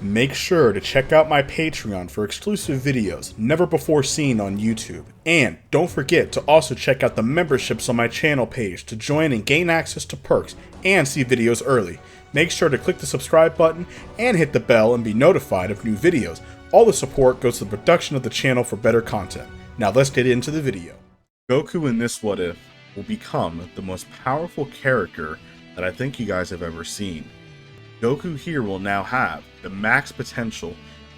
Make sure to check out my Patreon for exclusive videos never before seen on YouTube. And don't forget to also check out the memberships on my channel page to join and gain access to perks and see videos early. Make sure to click the subscribe button and hit the bell and be notified of new videos. All the support goes to the production of the channel for better content. Now let's get into the video. Goku in this What If will become the most powerful character that I think you guys have ever seen. Goku here will now have the max potential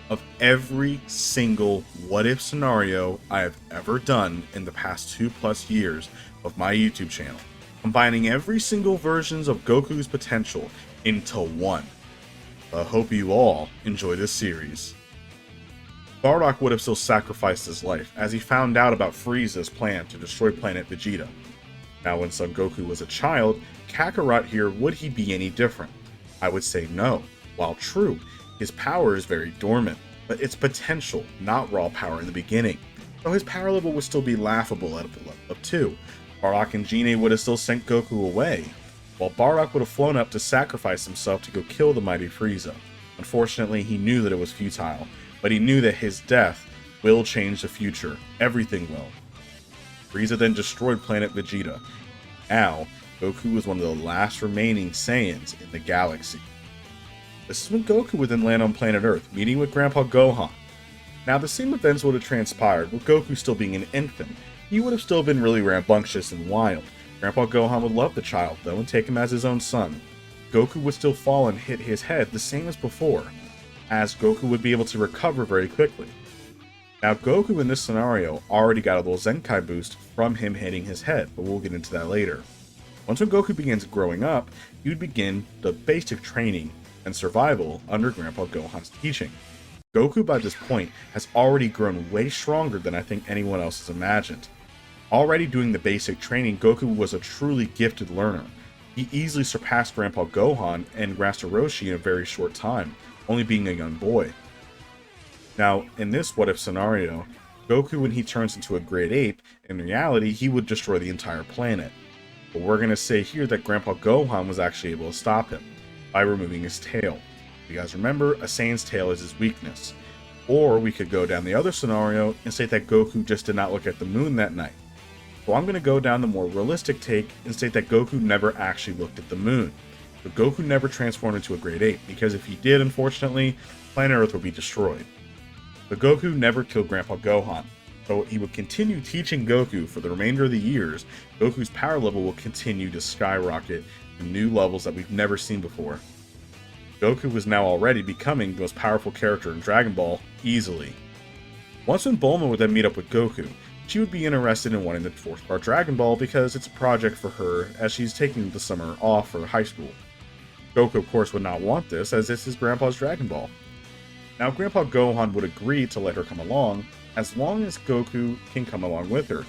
of every single what if scenario I have ever done in the past 2+ years of my YouTube channel, combining every single versions of Goku's potential into one. I hope you all enjoy this series. Bardock would have still sacrificed his life as he found out about Frieza's plan to destroy planet Vegeta. Now when Son Goku was a child, Kakarot here, would he be any different? I would say no. While true, his power is very dormant, but it's potential, not raw power in the beginning. So his power level would still be laughable at a level of 2. Bardock and Gine would have still sent Goku away, while Bardock would have flown up to sacrifice himself to go kill the mighty Frieza. Unfortunately, he knew that it was futile, but he knew that his death will change the future. Everything will. Frieza then destroyed planet Vegeta. Now, Goku was one of the last remaining Saiyans in the galaxy. This is when Goku would then land on planet Earth, meeting with Grandpa Gohan. Now the same events would have transpired, with Goku still being an infant. He would have still been really rambunctious and wild. Grandpa Gohan would love the child though and take him as his own son. Goku would still fall and hit his head the same as before, as Goku would be able to recover very quickly. Now Goku in this scenario already got a little Zenkai boost from him hitting his head, but we'll get into that later. Once when Goku begins growing up, he would begin the basic training and survival under Grandpa Gohan's teaching. Goku by this point has already grown way stronger than I think anyone else has imagined. Already doing the basic training, Goku was a truly gifted learner. He easily surpassed Grandpa Gohan and Master Roshi in a very short time, only being a young boy. Now, in this what if scenario, Goku, when he turns into a great ape, in reality he would destroy the entire planet. But we're going to say here that Grandpa Gohan was actually able to stop him by removing his tail. If you guys remember, a Saiyan's tail is his weakness. Or we could go down the other scenario and say that Goku just did not look at the moon that night. So I'm going to go down the more realistic take and state that Goku never actually looked at the moon. But Goku never transformed into a great ape, because if he did, unfortunately, planet Earth would be destroyed. But Goku never killed Grandpa Gohan. So he would continue teaching Goku for the remainder of the years. Goku's power level will continue to skyrocket to new levels that we've never seen before. Goku was now already becoming the most powerful character in Dragon Ball, easily. Once when Bulma would then meet up with Goku, she would be interested in wanting the 4th part Dragon Ball because it's a project for her as she's taking the summer off for high school. Goku of course would not want this, as this is Grandpa's Dragon Ball. Now Grandpa Gohan would agree to let her come along, as long as Goku can come along with her.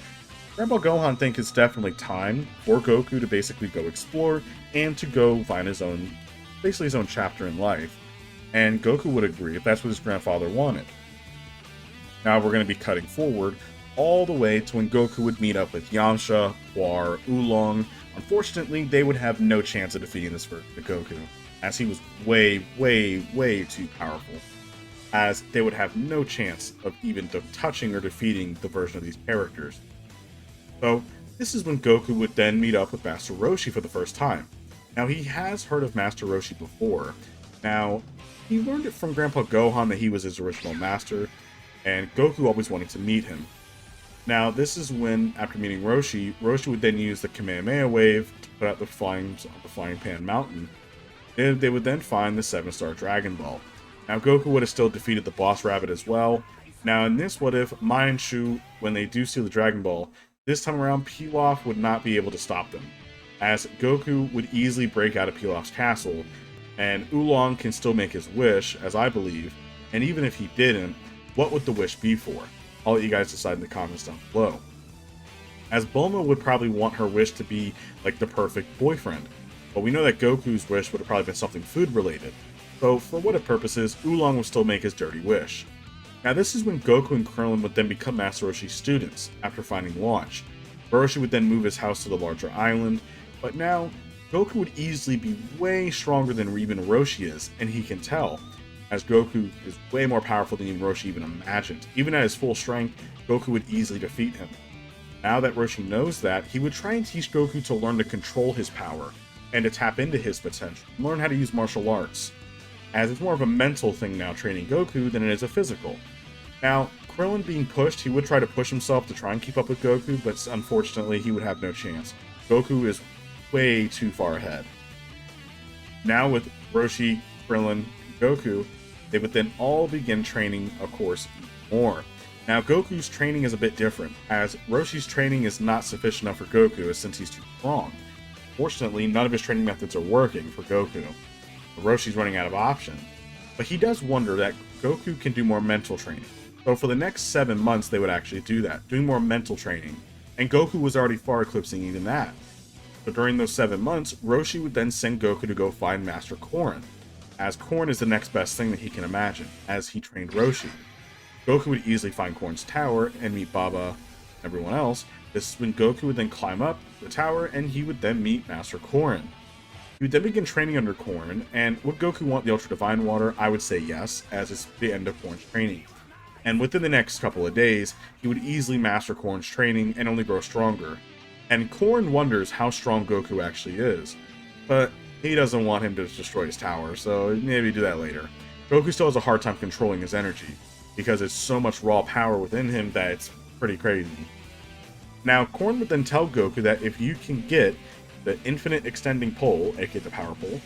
Grandpa Gohan thinks it's definitely time for Goku to basically go explore and to go find his own, basically his own chapter in life. And Goku would agree if that's what his grandfather wanted. Now we're going to be cutting forward all the way to when Goku would meet up with Yamcha, Quar, Oolong. Unfortunately, they would have no chance of defeating this version of Goku, as he was way too powerful. As they would have no chance of even touching or defeating the version of these characters. So this is when Goku would then meet up with Master Roshi for the first time. Now he has heard of Master Roshi before. Now he learned it from Grandpa Gohan that he was his original master, and Goku always wanted to meet him. Now this is when, after meeting Roshi, Roshi would then use the Kamehameha wave to put out the flames on the Flying Pan Mountain. And they would then find the 7-star Dragon Ball. Now Goku would have still defeated the boss rabbit as well. Now in this what if, Mai and Shu, when they do steal the Dragon Ball, this time around Pilaf would not be able to stop them, as Goku would easily break out of Pilaf's castle, and Oolong can still make his wish, as I believe, and even if he didn't, what would the wish be for? I'll let you guys decide in the comments down below. As Bulma would probably want her wish to be like the perfect boyfriend, but we know that Goku's wish would have probably been something food related. So, for what if purposes, Oolong would still make his dirty wish. Now this is when Goku and Krillin would then become Master Roshi's students, after finding Launch. Roshi would then move his house to the larger island, but now, Goku would easily be way stronger than even Roshi is, and he can tell. as Goku is way more powerful than even Roshi even imagined. Even at his full strength, Goku would easily defeat him. Now that Roshi knows that, he would try and teach Goku to learn to control his power and to tap into his potential, and learn how to use martial arts, as it's more of a mental thing now training Goku than it is a physical. Now, Krillin being pushed, he would try to push himself to try and keep up with Goku, but unfortunately he would have no chance. Goku is way too far ahead. Now with Roshi, Krillin, and Goku, they would then all begin training, of course, more. Now, Goku's training is a bit different, as Roshi's training is not sufficient enough for Goku since he's too strong. Fortunately, none of his training methods are working for Goku. Roshi's running out of options. But he does wonder that Goku can do more mental training. So for the next 7 months, they would actually do that, doing more mental training. And Goku was already far eclipsing even that. So during those 7 months, Roshi would then send Goku to go find Master Korin, as Korin is the next best thing that he can imagine, as he trained Roshi. Goku would easily find Korin's tower and meet Baba and everyone else. This is when Goku would then climb up the tower and he would then meet Master Korin. He would then begin training under Korin, and would Goku want the Ultra Divine Water? I would say yes, as it's the end of Korin's training. And within the next couple of days, he would easily master Korin's training and only grow stronger. And Korin wonders how strong Goku actually is, but he doesn't want him to destroy his tower, so maybe do that later. Goku still has a hard time controlling his energy, because it's so much raw power within him that it's pretty crazy. Now, Korin would then tell Goku that if you can get the infinite extending pole, aka the power pole,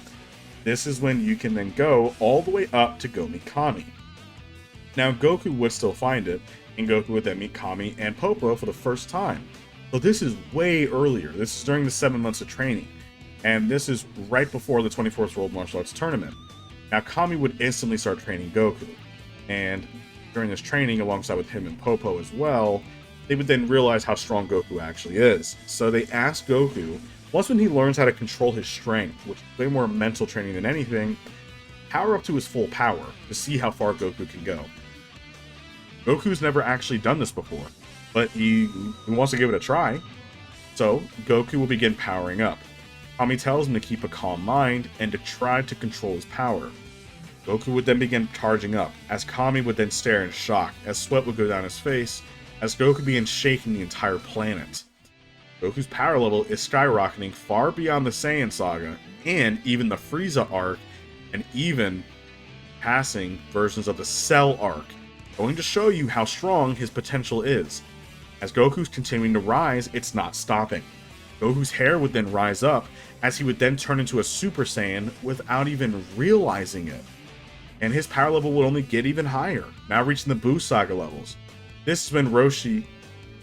this is when you can then go all the way up to go meet Kami. Now, Goku would still find it, and Goku would then meet Kami and Popo for the first time. So this is way earlier. This is during the 7 months of training, and this is right before the 24th World Martial Arts Tournament. Now, Kami would instantly start training Goku, and during this training, alongside with him and Popo as well, they would then realize how strong Goku actually is. So they asked Goku, once when he learns how to control his strength, which is way more mental training than anything, power up to his full power to see how far Goku can go. Goku's never actually done this before, but he wants to give it a try. So Goku will begin powering up. Kami tells him to keep a calm mind and to try to control his power. Goku would then begin charging up, as Kami would then stare in shock, as sweat would go down his face, as Goku began shaking the entire planet. Goku's power level is skyrocketing far beyond the Saiyan saga, and even the Frieza arc, and even passing versions of the Cell arc, going to show you how strong his potential is. As Goku's continuing to rise, it's not stopping. Goku's hair would then rise up, as he would then turn into a Super Saiyan without even realizing it. And his power level would only get even higher, now reaching the Buu Saga levels. This is when Roshi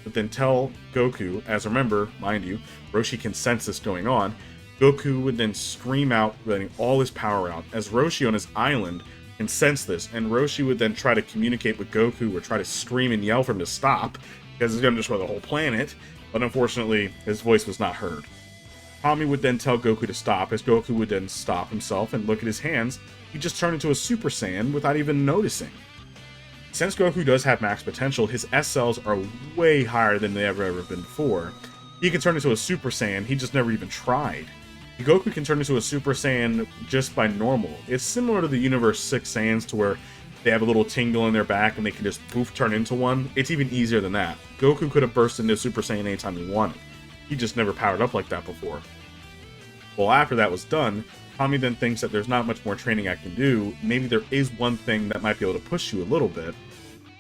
would then tell Goku, as remember, mind you, Roshi can sense this going on. Goku would then scream out, letting all his power out, as Roshi on his island can sense this, and Roshi would then try to communicate with Goku or try to scream and yell for him to stop, because it's going to destroy the whole planet, but unfortunately, his voice was not heard. Kami would then tell Goku to stop, as Goku would then stop himself and look at his hands. He just turned into a Super Saiyan without even noticing. Since Goku does have max potential, his S cells are way higher than they ever been before. He can turn into a Super Saiyan, he just never even tried. Goku can turn into a Super Saiyan just by normal. It's similar to the Universe 6 Saiyans, to where they have a little tingle in their back and they can just poof turn into one. It's even easier than that. Goku could have burst into Super Saiyan anytime he wanted. He just never powered up like that before. Well, after that was done, Kami then thinks that there's not much more training I can do. Maybe there is one thing that might be able to push you a little bit.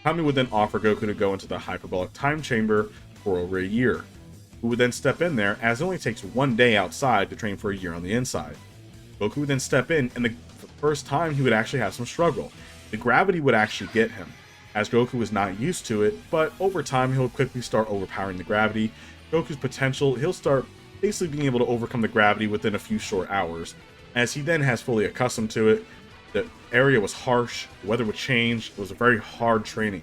Kami would then offer Goku to go into the Hyperbolic Time Chamber for over a year. Who would then step in there, as it only takes 1 day outside to train for a year on the inside. Goku would then step in, and the first time he would actually have some struggle. The gravity would actually get him, as Goku was not used to it, but over time he'll quickly start overpowering the gravity. Goku's potential, he'll start basically being able to overcome the gravity within a few short hours. As he then has fully accustomed to it, the area was harsh, the weather would change, it was a very hard training.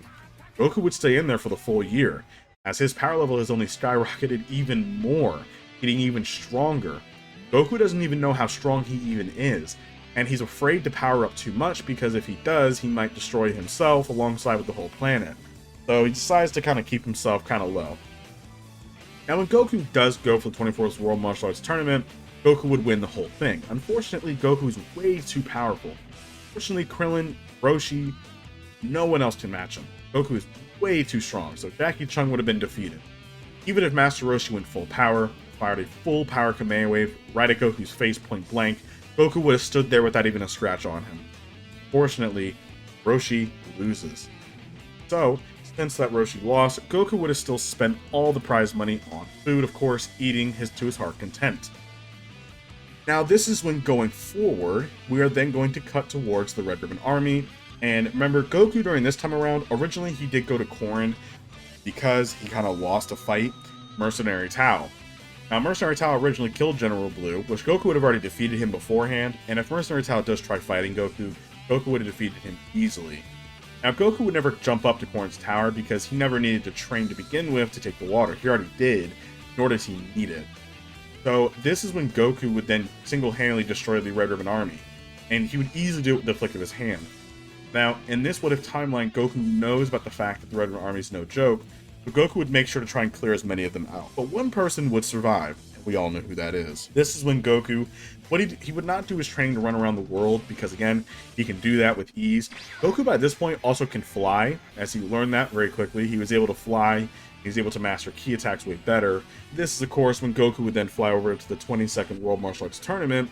Goku would stay in there for the full year, as his power level has only skyrocketed even more, getting even stronger. Goku doesn't even know how strong he even is, and he's afraid to power up too much, because if he does, he might destroy himself alongside with the whole planet. So he decides to kind of keep himself kind of low. Now when Goku does go for the 24th World Martial Arts Tournament, Goku would win the whole thing. Unfortunately, Goku is way too powerful. Fortunately, Krillin Roshi, no one else can match him. Goku is way too strong, so Jackie Chun would have been defeated. Even if Master Roshi went full power, fired a full power command wave right at Goku's face point blank, Goku would have stood there without even a scratch on him. Fortunately, Roshi loses. So, since that Roshi lost, Goku would have still spent all the prize money on food, of course, eating to his heart's content. Now, this is when going forward, we are then going to cut towards the Red Ribbon Army. And remember, Goku during this time around, originally he did go to Korin because he kind of lost a fight, Mercenary Tao. Now, Mercenary Tao originally killed General Blue, which Goku would have already defeated him beforehand, and if Mercenary Tao does try fighting Goku, Goku would have defeated him easily. Now, Goku would never jump up to Korin's tower because he never needed to train to begin with to take the water. He already did, nor does he need it. So, this is when Goku would then single-handedly destroy the Red Ribbon Army, and he would easily do it with the flick of his hand. Now, in this what-if timeline, Goku knows about the fact that the Red Ribbon Army is no joke, so Goku would make sure to try and clear as many of them out. But one person would survive, and we all know who that is. This is when Goku, what he would not do his training to run around the world, because again, he can do that with ease. Goku by this point also can fly, as he learned that very quickly. He was able to fly, he was able to master key attacks way better. This is of course when Goku would then fly over to the 22nd World Martial Arts Tournament,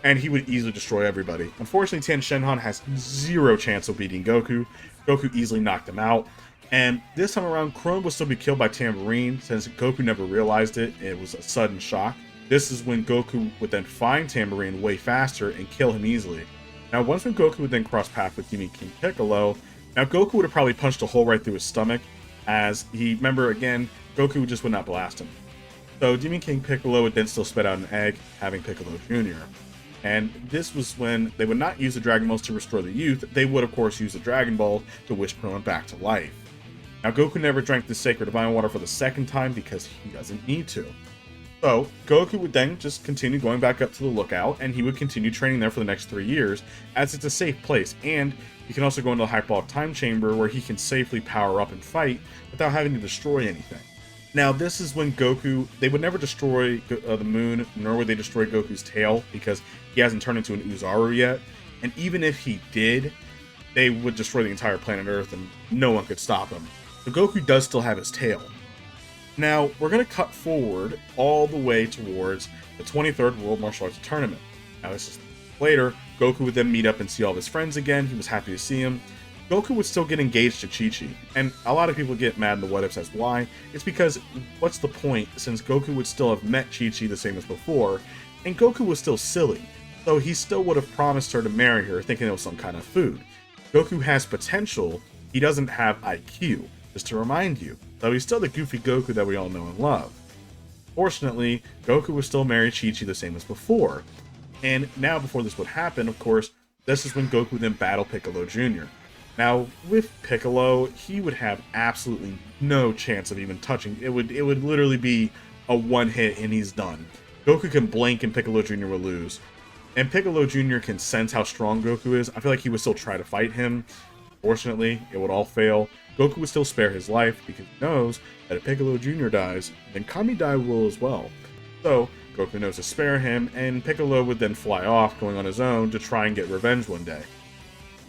and he would easily destroy everybody. Unfortunately, Tien Shinhan has zero chance of beating Goku. Goku easily knocked him out. And this time around, Chrome will still be killed by Tambourine, since Goku never realized it. It was a sudden shock. This is when Goku would then find Tambourine way faster and kill him easily. Now, once when Goku would then cross paths with Demon King Piccolo, now Goku would have probably punched a hole right through his stomach, as he, remember again, Goku just would not blast him. So Demon King Piccolo would then still spit out an egg, having Piccolo Jr. And this was when they would not use the Dragon Balls to restore the youth. They would, of course, use the Dragon Ball to wish Krillin back to life. Now, Goku never drank the Sacred Divine Water for the second time because he doesn't need to. So, Goku would then just continue going back up to the lookout, and he would continue training there for the next 3 years, as it's a safe place, and he can also go into the Hyperbolic Time Chamber where he can safely power up and fight without having to destroy anything. Now, this is when Goku, they would never destroy the moon, nor would they destroy Goku's tail, because he hasn't turned into an Uzaru yet. And even if he did, they would destroy the entire planet Earth, and no one could stop him. So Goku does still have his tail. Now, we're going to cut forward all the way towards the 23rd World Martial Arts Tournament. Now, this is later. Goku would then meet up and see all of his friends again. He was happy to see him. Goku would still get engaged to Chi-Chi, and a lot of people get mad in the what-ifs as why. It's because, what's the point, since Goku would still have met Chi-Chi the same as before, and Goku was still silly, so he still would have promised her to marry her, thinking it was some kind of food. Goku has potential, he doesn't have IQ, just to remind you, though he's still the goofy Goku that we all know and love. Fortunately, Goku would still marry Chi-Chi the same as before, and now before this would happen, of course, this is when Goku would then battle Piccolo Jr. Now, with Piccolo, he would have absolutely no chance of even touching. It would literally be a one hit and he's done. Goku can blink and Piccolo Jr. will lose. And Piccolo Jr. can sense how strong Goku is. I feel like he would still try to fight him. Fortunately, it would all fail. Goku would still spare his life because he knows that if Piccolo Jr. dies, then Kami Dai will as well. So, Goku knows to spare him, and Piccolo would then fly off, going on his own to try and get revenge one day.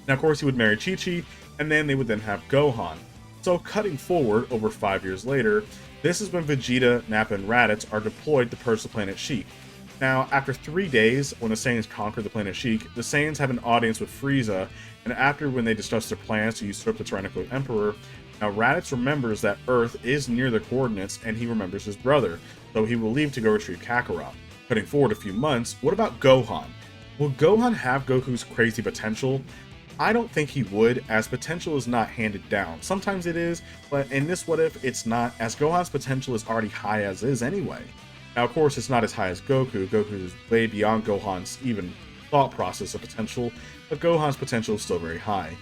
Now, of course, he would marry Chi-Chi, and then they would then have Gohan. So, cutting forward over 5 years later, this is when Vegeta, Nappa, and Raditz are deployed to purge the planet Sheik. Now, after 3 days, when the Saiyans conquer the planet Sheik, the Saiyans have an audience with Frieza, and after when they discuss their plans to usurp the Tyrannical Emperor, now Raditz remembers that Earth is near the coordinates, and he remembers his brother, so he will leave to go retrieve Kakarot. Cutting forward a few months, what about Gohan? Will Gohan have Goku's crazy potential? I don't think he would, as potential is not handed down. Sometimes it is, but in this what if, it's not, as Gohan's potential is already high as is anyway. Now, of course, it's not as high as Goku. Goku is way beyond Gohan's even thought process of potential, but Gohan's potential is still very high.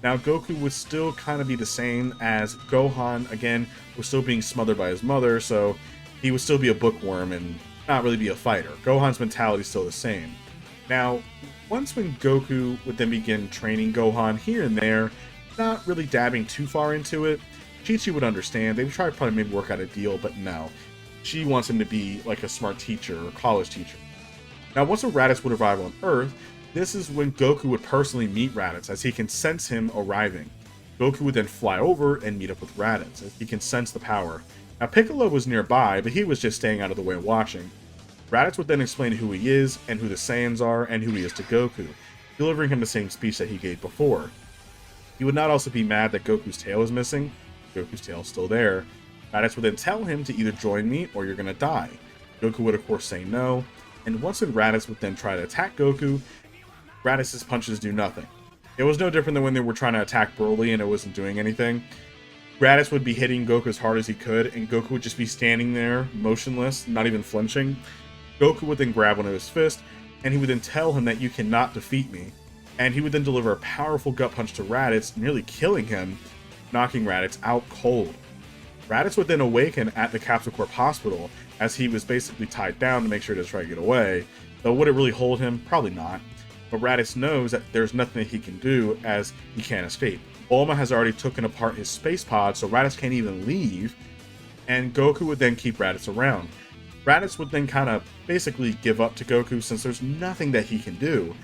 Now, Goku would still kind of be the same as Gohan, again, was still being smothered by his mother, so he would still be a bookworm and not really be a fighter. Gohan's mentality is still the same. Now, once when Goku would then begin training Gohan here and there, not really dabbing too far into it, Chi-Chi would understand. They would try to probably maybe work out a deal, but no. She wants him to be like a smart teacher or college teacher. Now, once a Raditz would arrive on Earth, This is when Goku would personally meet Raditz, as he can sense him arriving. Goku would then fly over and meet up with Raditz, as he can sense the power. Now Piccolo was nearby, but he was just staying out of the way watching. Raditz would then explain who he is, and who the Saiyans are, and who he is to Goku, delivering him the same speech that he gave before. He would not also be mad that Goku's tail is missing. Goku's tail is still there. Raditz would then tell him to either join me or you're gonna die. Goku would of course say no, and once Raditz would then try to attack Goku, Raditz's punches do nothing. It was no different than when they were trying to attack Broly and it wasn't doing anything. Raditz would be hitting Goku as hard as he could, and Goku would just be standing there, motionless, not even flinching. Goku would then grab one of his fists, and he would then tell him that you cannot defeat me. And he would then deliver a powerful gut punch to Raditz, nearly killing him, knocking Raditz out cold. Raditz would then awaken at the Capsule Corp hospital, as he was basically tied down to make sure to try to get away. Though would it really hold him? Probably not. But Raditz knows that there's nothing that he can do, as he can't escape. Bulma has already taken apart his space pod, so Raditz can't even leave, and Goku would then keep Raditz around. Raditz would then kind of basically give up to Goku, since there's nothing that he can do.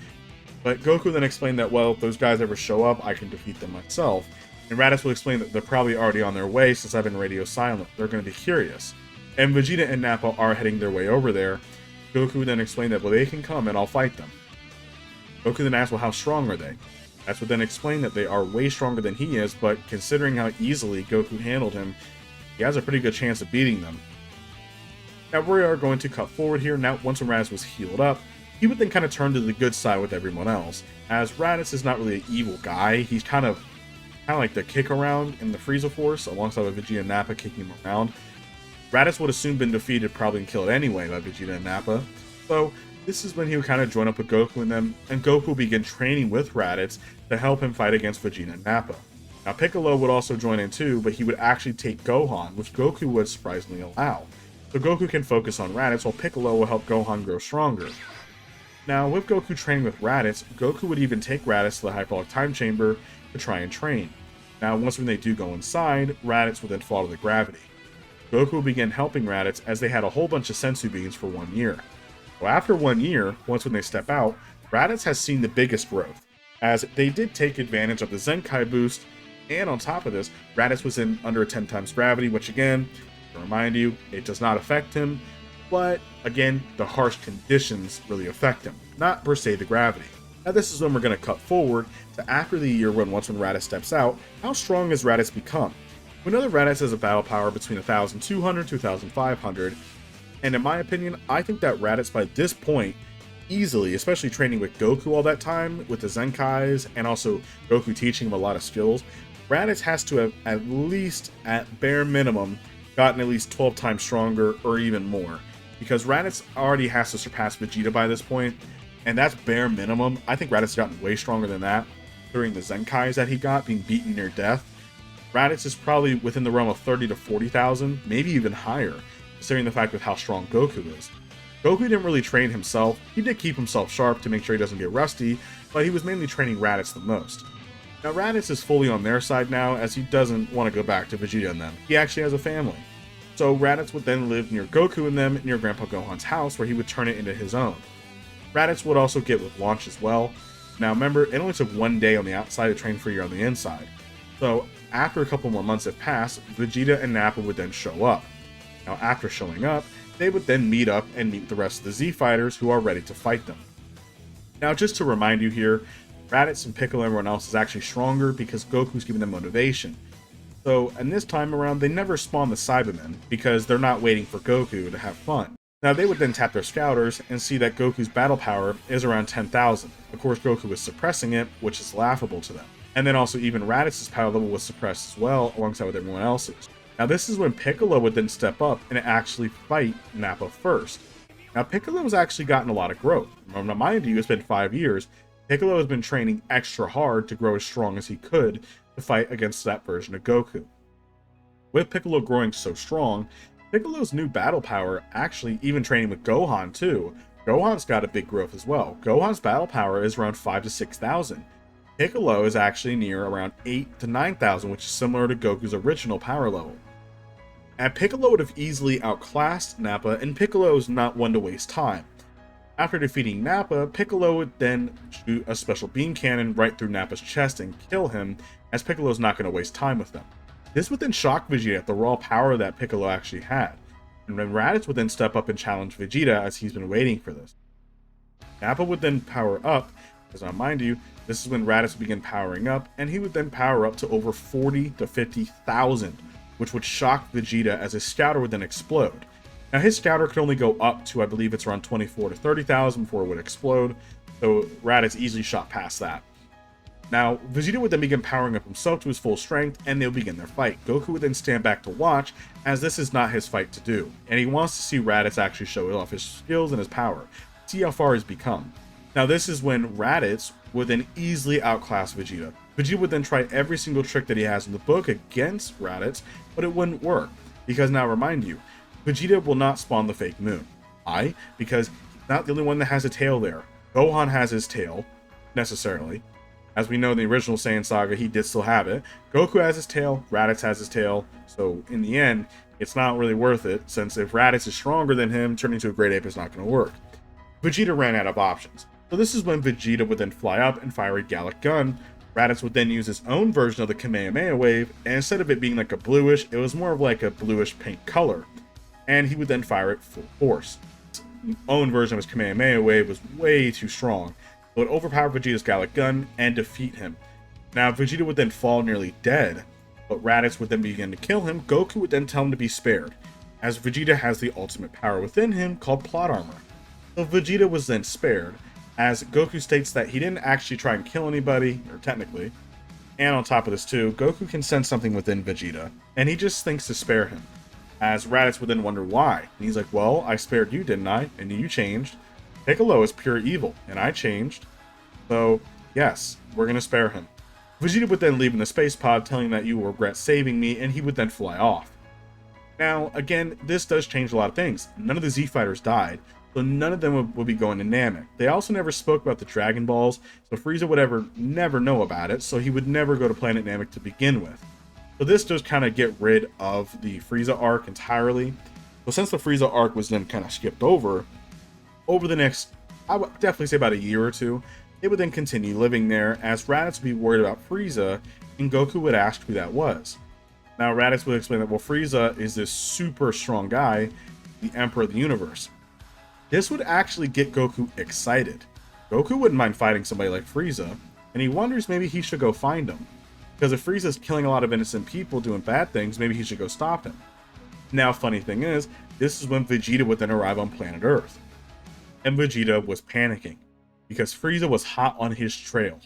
But Goku then explained that, well, if those guys ever show up, I can defeat them myself. And Raditz will explain that they're probably already on their way, since I've been radio silent. They're going to be curious. And Vegeta and Nappa are heading their way over there. Goku would then explain that, well, they can come and I'll fight them. Goku then asks, well, how strong are they? Raditz would then explain that they are way stronger than he is, but considering how easily Goku handled him, he has a pretty good chance of beating them. Now we are going to cut forward here. Now once Raditz was healed up, he would then kind of turn to the good side with everyone else, as Raditz is not really an evil guy. He's kind of like the kick around in the Frieza Force, alongside with Vegeta and Nappa kicking him around. Raditz would have soon been defeated, probably and killed anyway by Vegeta and Nappa. So this is when he would kind of join up with Goku and them, and Goku would begin training with Raditz to help him fight against Vegeta and Nappa. Now Piccolo would also join in too, but he would actually take Gohan, which Goku would surprisingly allow. So Goku can focus on Raditz, while Piccolo will help Gohan grow stronger. Now, with Goku training with Raditz, Goku would even take Raditz to the Hyperbolic Time Chamber to try and train. Now, once when they do go inside, Raditz would then fall to the gravity. Goku will begin helping Raditz, as they had a whole bunch of sensu beans for 1 year. So after 1 year, once when they step out, Raditz has seen the biggest growth, as they did take advantage of the Zenkai boost, and on top of this, Raditz was in under 10 times gravity, which again, to remind you, it does not affect him, but again, the harsh conditions really affect him, not per se the gravity. Now this is when we're going to cut forward to after the year when Raditz steps out. How strong has Raditz become? We know that Raditz has a battle power between 1,200 to 1,500, and in my opinion, I think that Raditz by this point, easily, especially training with Goku all that time, with the Zenkais, and also Goku teaching him a lot of skills, Raditz has to have at least, at bare minimum, gotten at least 12 times stronger or even more. Because Raditz already has to surpass Vegeta by this point, and that's bare minimum. I think Raditz has gotten way stronger than that during the Zenkais that he got, being beaten near death. Raditz is probably within the realm of 30 to 40,000, maybe even higher, considering the fact with how strong Goku is. Goku didn't really train himself. He did keep himself sharp to make sure he doesn't get rusty, but he was mainly training Raditz the most. Now Raditz is fully on their side now, as he doesn't want to go back to Vegeta and them. He actually has a family. So Raditz would then live near Goku and them, near Grandpa Gohan's house, where he would turn it into his own. Raditz would also get with Launch as well. Now remember, it only took 1 day on the outside to train for a year on the inside. So after a couple more months had passed, Vegeta and Nappa would then show up. Now after showing up, they would then meet up and meet the rest of the Z fighters who are ready to fight them. Now just to remind you here, Raditz and Piccolo and everyone else is actually stronger because Goku's giving them motivation. So, and this time around, they never spawn the Cybermen, because they're not waiting for Goku to have fun. Now, they would then tap their scouters and see that Goku's battle power is around 10,000. Of course, Goku was suppressing it, which is laughable to them. And then also, even Raditz's power level was suppressed as well, alongside with everyone else's. Now, this is when Piccolo would then step up and actually fight Nappa first. Now, Piccolo's actually gotten a lot of growth. Now, mind you, it's been 5 years. Piccolo has been training extra hard to grow as strong as he could to fight against that version of Goku. With Piccolo growing so strong, Piccolo's new battle power, actually even training with Gohan too, Gohan's got a big growth as well. Gohan's battle power is around 5 to 6,000. Piccolo is actually near around 8 to 9,000, which is similar to Goku's original power level. And Piccolo would have easily outclassed Nappa, and Piccolo is not one to waste time. After defeating Nappa, Piccolo would then shoot a special beam cannon right through Nappa's chest and kill him, as Piccolo's not going to waste time with them. This would then shock Vegeta at the raw power that Piccolo actually had, and then Raditz would then step up and challenge Vegeta as he's been waiting for this. Nappa would then power up, because now mind you, this is when Raditz would begin powering up, and he would then power up to over 40 to 50,000, which would shock Vegeta as his scouter would then explode. Now his scouter could only go up to, I believe it's around 24 to 30,000 before it would explode, so Raditz easily shot past that. Now, Vegeta would then begin powering up himself to his full strength, and they'll begin their fight. Goku would then stand back to watch, as this is not his fight to do, and he wants to see Raditz actually show off his skills and his power, see how far he's become. Now this is when Raditz would then easily outclass Vegeta. Vegeta would then try every single trick that he has in the book against Raditz, but it wouldn't work, because now remind you, Vegeta will not spawn the fake moon. Why? Because he's not the only one that has a tail there. Gohan has his tail, necessarily. As we know in the original Saiyan saga, he did still have it. Goku has his tail, Raditz has his tail, so in the end, it's not really worth it, since if Raditz is stronger than him, turning into a great ape is not going to work. Vegeta ran out of options. So this is when Vegeta would then fly up and fire a Gallic gun. Raditz would then use his own version of the Kamehameha wave, and instead of it being like a bluish, it was more of like a bluish pink color. And he would then fire it full force. His own version of his Kamehameha wave was way too strong. It would overpower Vegeta's Gallic gun and defeat him. Now Vegeta would then fall nearly dead, but Raditz would then begin to kill him. Goku would then tell him to be spared, as Vegeta has the ultimate power within him called plot armor. So Vegeta was then spared, as Goku states that he didn't actually try and kill anybody, or technically. And on top of this too, Goku can sense something within Vegeta, and he just thinks to spare him. As Raditz would then wonder why. And he's like, well, I spared you, didn't I? And you changed. Piccolo is pure evil, and I changed. So, yes, we're going to spare him. Vegeta would then leave in the space pod, telling that you will regret saving me, and he would then fly off. Now, again, this does change a lot of things. None of the Z Fighters died, so none of them would be going to Namek. They also never spoke about the Dragon Balls, so Frieza would never know about it, so he would never go to Planet Namek to begin with. So this does kind of get rid of the Frieza arc entirely. So since the Frieza arc was then kind of skipped over the next, I would definitely say about a year or two, it would then continue living there, as Raditz would be worried about Frieza, and Goku would ask who that was. Now Raditz would explain that, well, Frieza is this super strong guy, the Emperor of the Universe. This would actually get Goku excited. Goku wouldn't mind fighting somebody like Frieza, and he wonders maybe he should go find him. Because if Frieza's killing a lot of innocent people doing bad things, maybe he should go stop him. Now, funny thing is, this is when Vegeta would then arrive on planet Earth. And Vegeta was panicking, because Frieza was hot on his trail.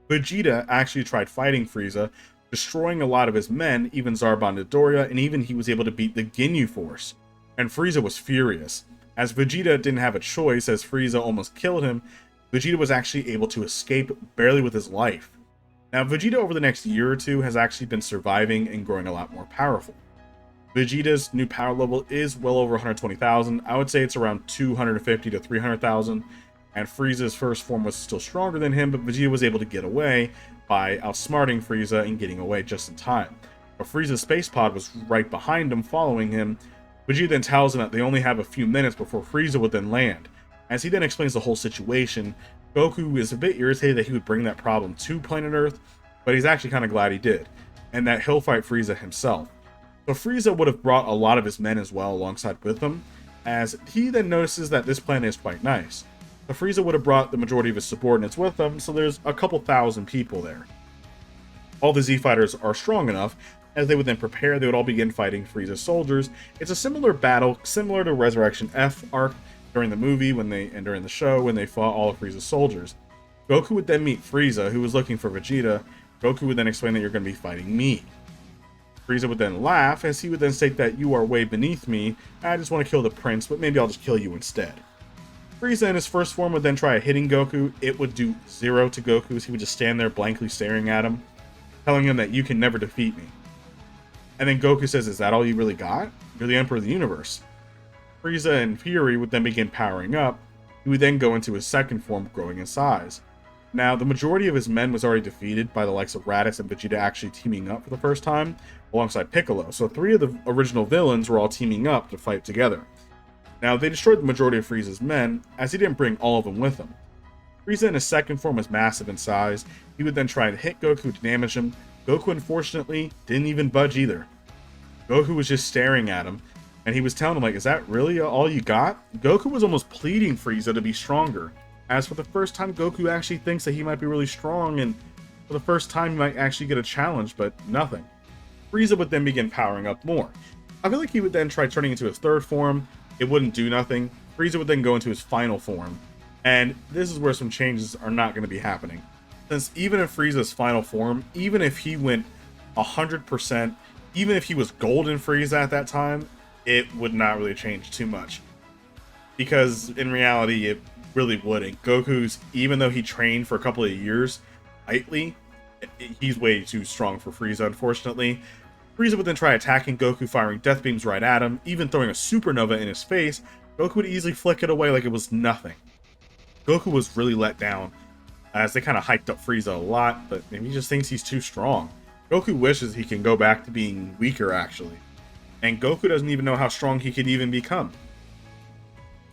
Vegeta actually tried fighting Frieza, destroying a lot of his men, even Zarbon and Doria, and even he was able to beat the Ginyu Force. And Frieza was furious. As Vegeta didn't have a choice, as Frieza almost killed him, Vegeta was actually able to escape barely with his life. Now, Vegeta over the next year or two has actually been surviving and growing a lot more powerful. Vegeta's new power level is well over 120,000. I would say it's around 250 to 300,000. And Frieza's first form was still stronger than him, but Vegeta was able to get away by outsmarting Frieza and getting away just in time. But Frieza's space pod was right behind him, following him. Vegeta then tells him that they only have a few minutes before Frieza would then land. As he then explains the whole situation, Goku is a bit irritated that he would bring that problem to planet Earth, but he's actually kind of glad he did, and that he'll fight Frieza himself. So Frieza would have brought a lot of his men as well alongside with him, as he then notices that this planet is quite nice. So Frieza would have brought the majority of his subordinates with him, so there's a couple thousand people there. All the Z Fighters are strong enough. As they would then prepare, they would all begin fighting Frieza's soldiers. It's a similar battle, similar to Resurrection F arc during the movie and during the show when they fought all of Frieza's soldiers. Goku would then meet Frieza, who was looking for Vegeta. Goku would then explain that you're going to be fighting me. Frieza would then laugh, as he would then state that you are way beneath me. I just want to kill the prince, but maybe I'll just kill you instead. Frieza in his first form would then try hitting Goku. It would do 0 to Goku, as he would just stand there blankly staring at him, telling him that you can never defeat me. And then Goku says, is that all you really got? You're the Emperor of the Universe. Frieza in fury would then begin powering up. He would then go into his second form, growing in size. Now, the majority of his men was already defeated by the likes of Raditz and Vegeta actually teaming up for the first time, alongside Piccolo. So 3 of the original villains were all teaming up to fight together. Now, they destroyed the majority of Frieza's men, as he didn't bring all of them with him. Frieza in his second form was massive in size. He would then try to hit Goku to damage him. Goku, unfortunately, didn't even budge either. Goku was just staring at him, and he was telling him, like, is that really all you got? Goku was almost pleading Frieza to be stronger, as for the first time, Goku actually thinks that he might be really strong, and for the first time, he might actually get a challenge, but nothing. Frieza would then begin powering up more. I feel like he would then try turning into his third form. It wouldn't do nothing. Frieza would then go into his final form. And this is where some changes are not going to be happening. Since even in Frieza's final form, even if he went 100%, even if he was Golden Frieza at that time, it would not really change too much. Because in reality, it really wouldn't. Goku's, even though he trained for a couple of years lightly, he's way too strong for Frieza, unfortunately. Frieza would then try attacking Goku, firing death beams right at him, even throwing a supernova in his face. Goku would easily flick it away like it was nothing. Goku was really let down, as they kind of hyped up Frieza a lot, but maybe he just thinks he's too strong. Goku wishes he can go back to being weaker, actually. And Goku doesn't even know how strong he could even become.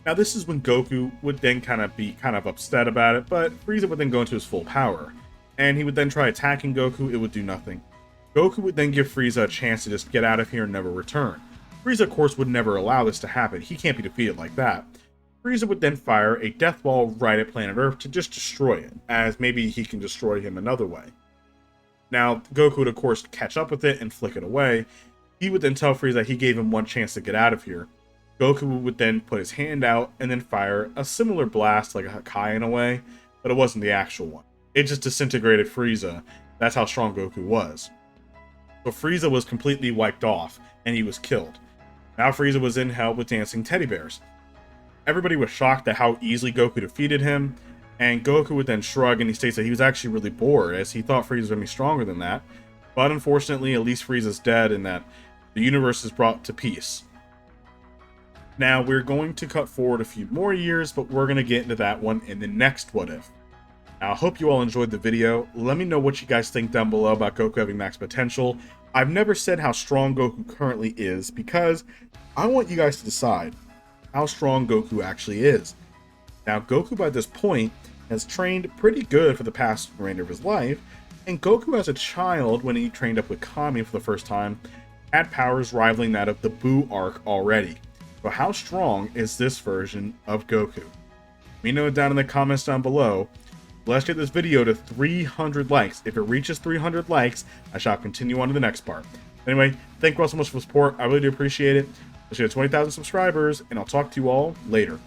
Now this is when Goku would then be upset about it, but Frieza would then go into his full power. And he would then try attacking Goku, it would do nothing. Goku would then give Frieza a chance to just get out of here and never return. Frieza, of course, would never allow this to happen. He can't be defeated like that. Frieza would then fire a death ball right at planet Earth to just destroy it, as maybe he can destroy him another way. Now, Goku would of course catch up with it and flick it away. He would then tell Frieza he gave him one chance to get out of here. Goku would then put his hand out and then fire a similar blast, like a Hakai in a way, but it wasn't the actual one. It just disintegrated Frieza. That's how strong Goku was. So Frieza was completely wiped off, and he was killed. Now Frieza was in hell with dancing teddy bears. Everybody was shocked at how easily Goku defeated him, and Goku would then shrug and he states that he was actually really bored, as he thought Frieza was going to be stronger than that. But unfortunately, at least Frieza's dead, and that the universe is brought to peace. Now, we're going to cut forward a few more years, but we're going to get into that one in the next What If. Now, I hope you all enjoyed the video. Let me know what you guys think down below about Goku having max potential. I've never said how strong Goku currently is, because I want you guys to decide how strong Goku actually is. Now, Goku by this point has trained pretty good for the past remainder of his life, and Goku as a child, when he trained up with Kami for the first time, had powers rivaling that of the Buu arc already. So how strong is this version of Goku? Let me know down in the comments down below. Let's get this video to 300 likes. If it reaches 300 likes, I shall continue on to the next part. Anyway, thank you all so much for the support. I really do appreciate it. Let's get to 20,000 subscribers, and I'll talk to you all later.